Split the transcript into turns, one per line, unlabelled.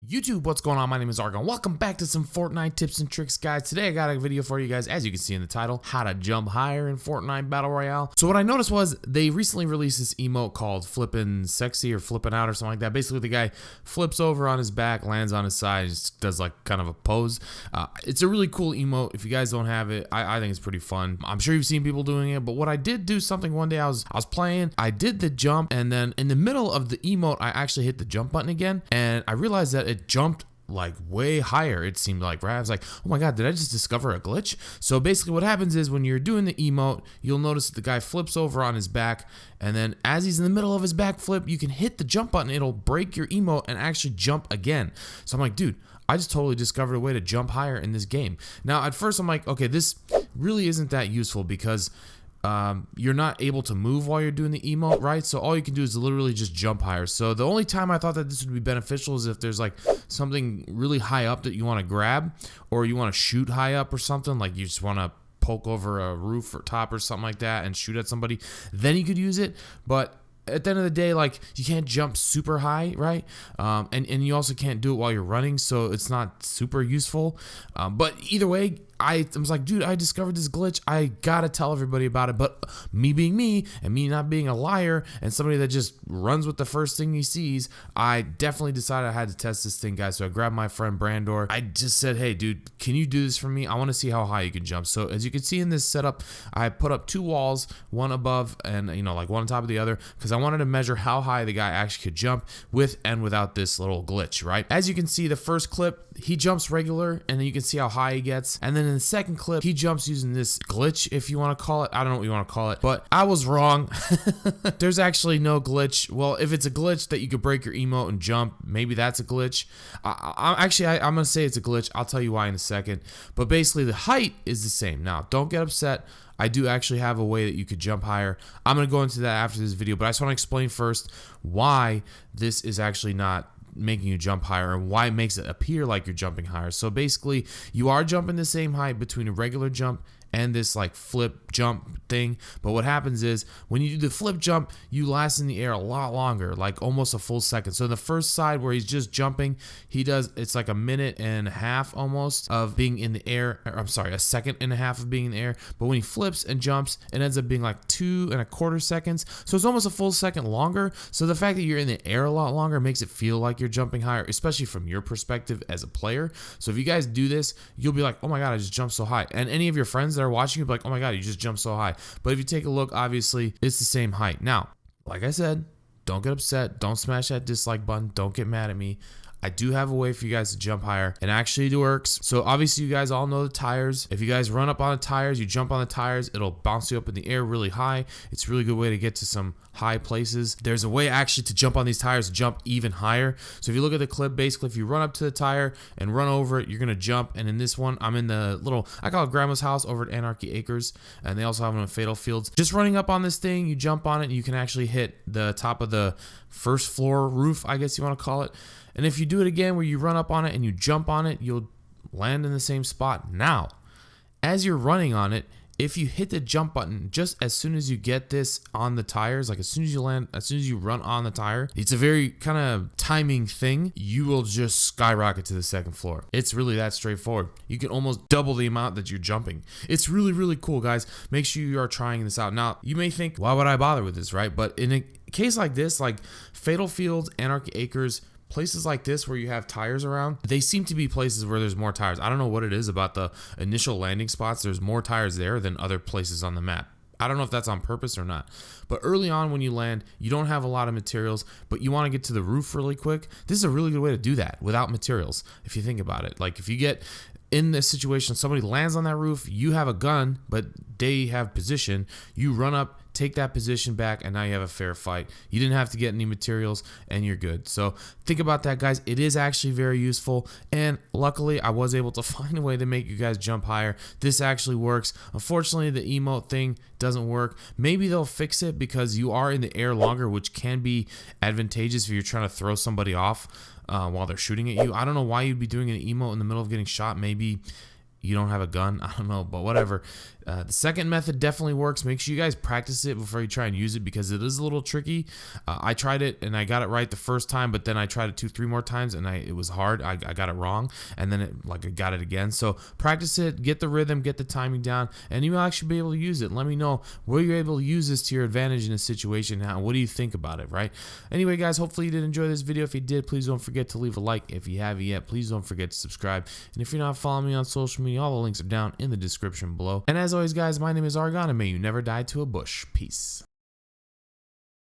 YouTube, what's going on? My name is Argon. Welcome back to some Fortnite tips and tricks, guys. Today I got a video for you guys, as you can see in the title, how to jump higher in Fortnite Battle Royale. So what I noticed was they recently released this emote called flippin sexy or flipping out or something like that. Basically the guy flips over on his back, lands on his side, just does like kind of a pose. It's a really cool emote. If you guys don't have it, I think it's pretty fun. I'm sure you've seen people doing it, but what I did do something one day, I was playing, I did the jump, and then in the middle of the emote, I actually hit the jump button again, and I realized that it jumped like way higher, it seemed like, right? I was like, oh my god, did I just discover a glitch? So basically what happens is when you're doing the emote, you'll notice that the guy flips over on his back, and then as he's in the middle of his back flip, you can hit the jump button, it'll break your emote and actually jump again. So I'm like, dude, I just totally discovered a way to jump higher in this game. Now at first I'm like, okay, this really isn't that useful because you're not able to move while you're doing the emote, right? So all you can do is literally just jump higher. So the only time I thought that this would be beneficial is if there's like something really high up that you want to grab, or you want to shoot high up or something, like you just want to poke over a roof or top or something like that and shoot at somebody, then you could use it. But at the end of the day, like, you can't jump super high, right? And you also can't do it while you're running, so it's not super useful. But either way, I was like, dude, I discovered this glitch. I gotta tell everybody about it. But me being me and me not being a liar and somebody that just runs with the first thing he sees, I definitely decided I had to test this thing, guys. So I grabbed my friend Brandor. I just said, hey, dude, can you do this for me? I want to see how high you can jump. So as you can see in this setup, I put up two walls, one above and, you know, like one on top of the other, because I wanted to measure how high the guy actually could jump with and without this little glitch, right? As you can see, the first clip, he jumps regular, and then you can see how high he gets. And then in the second clip, he jumps using this glitch, if you want to call it. I don't know what you want to call it, but I was wrong. There's actually no glitch. Well, if it's a glitch that you could break your emote and jump, maybe that's a glitch. I'm going to say it's a glitch. I'll tell you why in a second. But basically, the height is the same. Now, don't get upset. I do actually have a way that you could jump higher. I'm going to go into that after this video, but I just want to explain first why this is actually not making you jump higher and why it makes it appear like you're jumping higher. So basically, you are jumping the same height between a regular jump and this like flip jump thing, but what happens is when you do the flip jump, you last in the air a lot longer, like almost a full second. So the first side where he's just jumping, it's like a minute and a half almost of being in the air, or I'm sorry, a second and a half of being in the air. But when he flips and jumps, it ends up being like 2.25 seconds, so it's almost a full second longer. So the fact that you're in the air a lot longer makes it feel like you're jumping higher, especially from your perspective as a player. So if you guys do this, you'll be like, oh my god, I just jumped so high. And any of your friends that are watching, you'll be like, oh my god, you just jumped so high. But if you take a look, obviously it's the same height. Now, like I said, don't get upset, don't smash that dislike button, don't get mad at me. I do have a way for you guys to jump higher, and actually it works. So obviously you guys all know the tires. If you guys run up on the tires, you jump on the tires, it'll bounce you up in the air really high. It's a really good way to get to some high places. There's a way actually to jump on these tires, jump even higher. So if you look at the clip, basically if you run up to the tire and run over it, you're gonna jump. And in this one, I'm in the little, I call it grandma's house over at Anarchy Acres, and they also have them in Fatal Fields. Just running up on this thing, you jump on it, and you can actually hit the top of the first floor roof, I guess you want to call it. And if you do it again where you run up on it and you jump on it, you'll land in the same spot. Now, as you're running on it, if you hit the jump button just as soon as you get this on the tires, like as soon as you land, as soon as you run on the tire, it's a very kind of timing thing, you will just skyrocket to the second floor. It's really that straightforward. You can almost double the amount that you're jumping. It's really, really cool, guys. Make sure you are trying this out. Now, you may think, why would I bother with this, right? But in a case like this, like Fatal Fields, Anarchy Acres, places like this where you have tires around, they seem to be places where there's more tires. I don't know what it is about the initial landing spots. There's more tires there than other places on the map. I don't know if that's on purpose or not. But early on when you land, you don't have a lot of materials, but you want to get to the roof really quick. This is a really good way to do that without materials, if you think about it. Like if you get in this situation, somebody lands on that roof, you have a gun, but they have position, you run up, take that position back, and now you have a fair fight. You didn't have to get any materials, and you're good. So think about that, guys. It is actually very useful, and luckily I was able to find a way to make you guys jump higher. This actually works. Unfortunately, the emote thing doesn't work. Maybe they'll fix it because you are in the air longer, which can be advantageous if you're trying to throw somebody off while they're shooting at you. I don't know why you'd be doing an emote in the middle of getting shot. Maybe you don't have a gun. I don't know, but whatever. The second method definitely works. Make sure you guys practice it before you try and use it, because it is a little tricky. I tried it and I got it right the first time, but then I tried it 2-3 more times and it was hard. I got it wrong, and then I got it again. So practice it, get the rhythm, get the timing down, and you will actually be able to use it. Let me know where you're able to use this to your advantage in a situation. Now, what do you think about it, right? Anyway, guys, hopefully you did enjoy this video. If you did, please don't forget to leave a like. If you haven't yet, please don't forget to subscribe. And if you're not following me on social media, all the links are down in the description below. And as always, guys, my name is Argon, and may you never die to a bush. Peace.